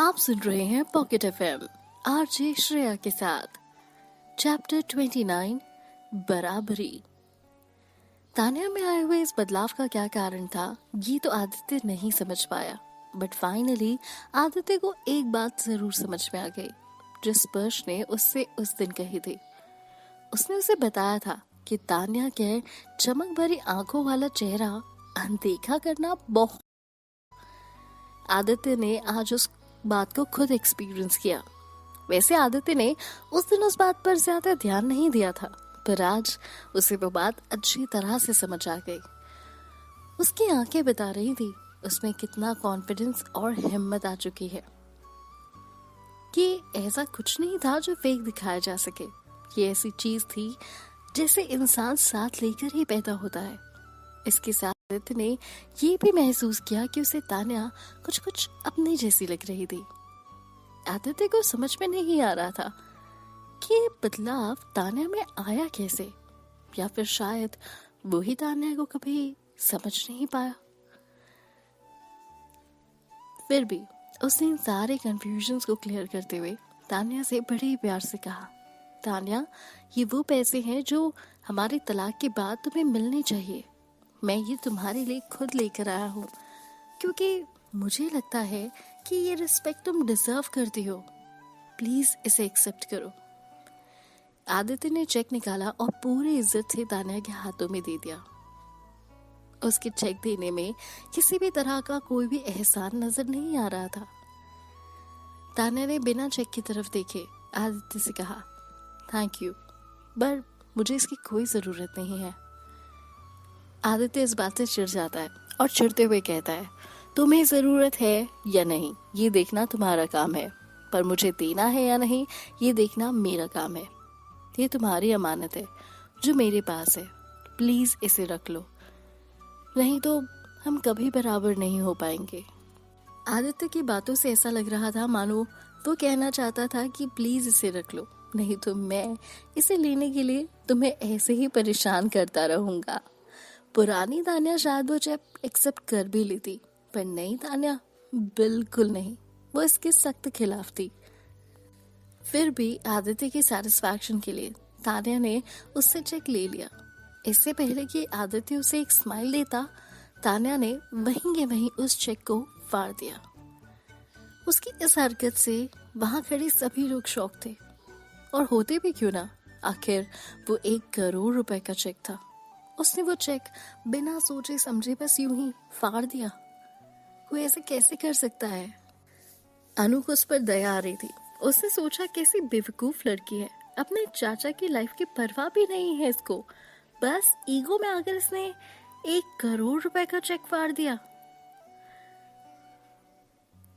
आप सुन रहे हैं पॉकेट एफएम आरजे श्रेया के साथ। चैप्टर 29 बराबरी। तान्या में आए हुए इस बदलाव का क्या कारण था, ये तो आदित्य नहीं समझ पाया। बट फाइनली आदित्य को एक बात जरूर समझ में आ गई, जो स्पर्श ने उससे उस दिन कही थी। उसने उसे बताया था कि तान्या के चमक भरी आंखों वाला चेहरा अनदेखा करना बहुत। आदित्य ने आज उस बात को खुद एक्सपीरियंस किया। वैसे आदित्य ने उस दिन उस बात पर ज्यादा ध्यान नहीं दिया था, पर आज उसे वो बात अच्छी तरह से समझ आ गई। उसकी आंखें बता रही थी उसमें कितना कॉन्फिडेंस और हिम्मत आ चुकी है कि ऐसा कुछ नहीं था जो फेक दिखाया जा सके। ये ऐसी चीज थी जैसे इंसान साथ लेकर ही पैदा होता है। इसके साथ आदित्य ने ये भी महसूस किया कि उसे तान्या कुछ कुछ अपने जैसी लग रही थी। आदित्य को समझ में नहीं आ रहा था कि ये बदलाव तान्या में आया कैसे, या फिर शायद वो ही तान्या को कभी समझ नहीं पाया। फिर भी उसने इन सारे कंफ्यूजन्स को क्लियर करते हुए तान्या से बड़े ही प्यार से कहा, तान्या, ये वो पैसे हैं जो हमारे तलाक के बाद तुम्हें मिलने चाहिए। मैं ये तुम्हारे लिए खुद लेकर आया हूँ, क्योंकि मुझे लगता है कि ये रिस्पेक्ट तुम डिजर्व करती हो। प्लीज इसे एक्सेप्ट करो। आदित्य ने चेक निकाला और पूरी इज्जत से तान्या के हाथों में दे दिया। उसके चेक देने में किसी भी तरह का कोई भी एहसान नजर नहीं आ रहा था। तान्या ने बिना चेक की तरफ देखे आदित्य से कहा, थैंक यू, पर मुझे इसकी कोई जरूरत नहीं है। आदित्य इस बात से चिढ़ जाता है और चिढ़ते हुए कहता है, तुम्हें जरूरत है या नहीं ये देखना तुम्हारा काम है, पर मुझे देना है या नहीं ये देखना मेरा काम है। ये तुम्हारी अमानत है जो मेरे पास है, प्लीज इसे रख लो, नहीं तो हम कभी बराबर नहीं हो पाएंगे। आदित्य की बातों से ऐसा लग रहा था मानो वो कहना चाहता था कि प्लीज इसे रख लो, नहीं तो मैं इसे लेने के लिए तुम्हें ऐसे ही परेशान करता रहूंगा। पुरानी तान्या शायद वो चेक एक्सेप्ट कर भी लेती, पर नई तान्या बिल्कुल नहीं, वो इसके सख्त खिलाफ थी। फिर भी आदित्य की सेटिस्फैक्शन के लिए तान्या ने उससे चेक ले लिया। इससे पहले कि आदित्य उसे एक स्माइल देता, तान्या ने वहीं के वहीं उस चेक को फाड़ दिया। उसकी इस हरकत से वहां खड़े सभी लोग शॉक थे, और होते भी क्यों ना, आखिर वो 1 करोड़ रुपए का चेक था। उसने वो चेक बिना सोचे समझे बस यूं ही फाड़ दिया। कोई ऐसे कैसे कर सकता है? अनु को उस पर दया आ रही थी। उसने सोचा कैसी बेवकूफ लड़की है, अपने चाचा की लाइफ की परवाह भी नहीं है इसको, बस ईगो में आकर इसने 1 करोड़ रुपए का चेक फाड़ दिया।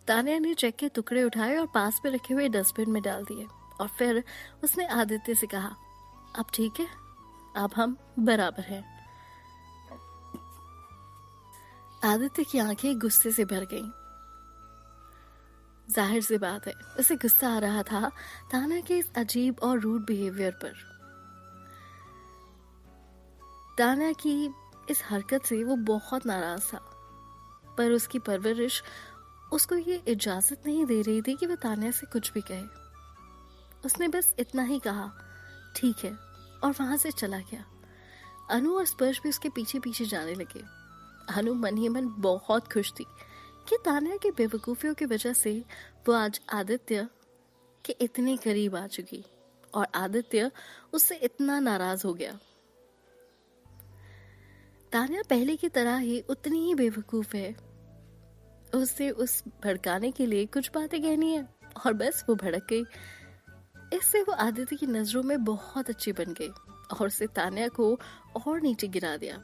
तान्या ने चेक के टुकड़े उठाए और पास में रखे हुए डस्टबिन में डाल दिए, और फिर उसने आदित्य से कहा, अब ठीक है, अब हम बराबर हैं। आदित्य की आंखें गुस्से से भर गईं। जाहिर सी बात है उसे गुस्सा आ रहा था तान्या के इस अजीब और रूड बिहेवियर पर। तान्या की इस हरकत से वो बहुत नाराज था, पर उसकी परवरिश उसको ये इजाजत नहीं दे रही थी कि वो तान्या से कुछ भी कहे। उसने बस इतना ही कहा, ठीक है, और वहां से चला गया। अनु और स्पर्श भी उसके पीछे पीछे जाने लगे। अनु मन ही मन बहुत खुश थी कि तान्या की बेवकूफियों की वजह से वो आज आदित्य के इतने करीब आ चुकी, और आदित्य उससे इतना नाराज हो गया। तान्या पहले की तरह ही उतनी ही बेवकूफ है। उसे उस भड़काने के लिए कुछ बातें कहनी है और बस वो भड़क गई। इससे वो आदित्य की नजरों में बहुत अच्छी बन गई और उसे तान्या को और नीचे गिरा दिया।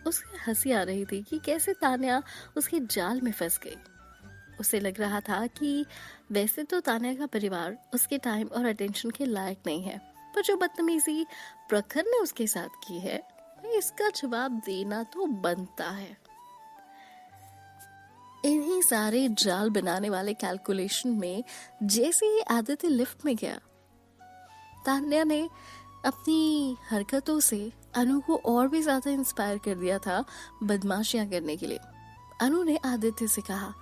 उसे हंसी आ रही थी कि कैसे तान्या उसके जाल में फंस गई। उसे लग रहा था कि वैसे तो तान्या का परिवार उसके टाइम और अटेंशन के लायक नहीं है, पर जो बदतमीजी प्रखर ने उसके साथ की है, इसका जवाब देना तो बनता है। इन्हीं सारे जाल बनाने वाले कैलकुलेशन में जैसे ही आदित्य लिफ्ट में गया, तान्या ने अपनी हरकतों से अनु को और भी ज्यादा इंस्पायर कर दिया था बदमाशियां करने के लिए। अनु ने आदित्य से कहा,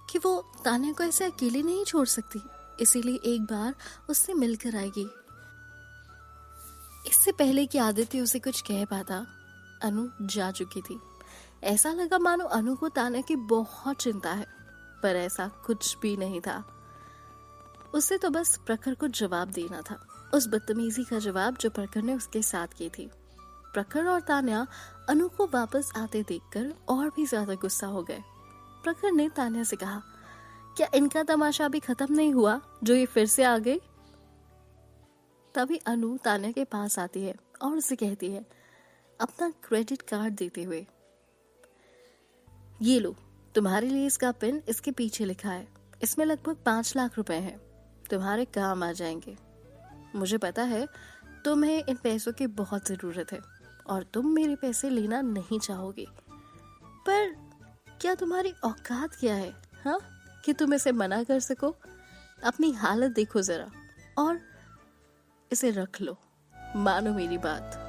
कि वो तान्या को ऐसे अकेले नहीं छोड़ सकती, इसीलिए एक बार उससे मिलकर आएगी। इससे पहले कि आदित्य उसे कुछ कह पाता, अनु जा चुकी थी। ऐसा लगा मानो अनु को तान्या की बहुत चिंता है, पर ऐसा कुछ भी नहीं था। उसे तो बस प्रखर को जवाब देना था, उस बदतमीजी का जवाब जो प्रखर ने उसके साथ की थी। प्रखर और तान्या अनु को वापस आते देखकर और भी ज्यादा गुस्सा हो गए। प्रखर ने तान्या से कहा, क्या इनका तमाशा अभी खत्म नहीं हुआ जो ये फिर से आ गई? तभी अनु तान्या के पास आती है और उसे कहती है, अपना क्रेडिट कार्ड देते हुए, ये लो, तुम्हारे लिए इसका पिन इसके पीछे लिखा है, इसमें लगभग 5 लाख रुपए हैं, तुम्हारे काम आ जाएंगे। मुझे पता है तुम्हें इन पैसों की बहुत जरूरत है और तुम मेरे पैसे लेना नहीं चाहोगे, पर क्या तुम्हारी औकात क्या है, हाँ, कि तुम इसे मना कर सको? अपनी हालत देखो जरा और इसे रख लो, मानो मेरी बात।